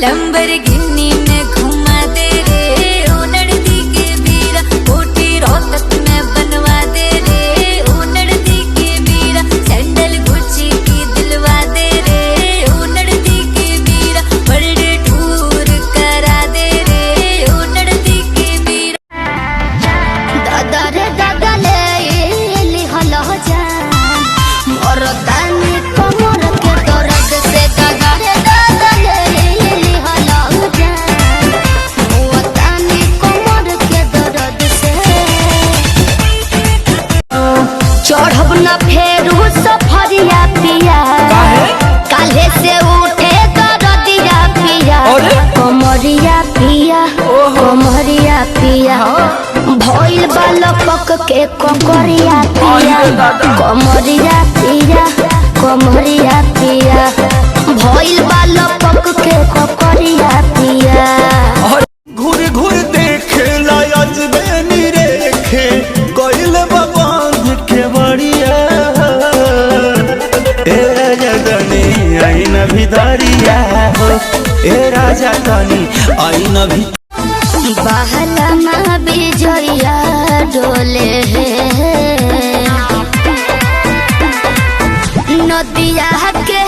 Lamborghini में घुमा दे रे ओ नड़दी के बीरा, कोटी रोहतक में बनवा दे रे ओ नड़दी के बीरा, सैंडल गुच्ची की दिलवा दे रे ओ नड़दी के बीरा, बड़े टूर करा दे रे ओ नड़दी के बीरा। दादा रे दादा ले हलो जा मोर तानी कमर के दर्द से, दादा रे दादा ले चढ़ब न फेरू सफरिया पिया, काले से उठे दरदिया पिया, कमरिया पिया कमरिया पिया, भइल बालपक के ककरिया पिया, कमरिया पिया कमरिया पिया, भइल बालपक के ककरिया पिया। घूर घूर देखे लायज बेनी रेखे कोइल बांध के बढ़िया, ए राजा तनी आई न भितरिया हो, ए राजा तनी आई न भितरिया। बहलमा बिजोया डोले नदिया के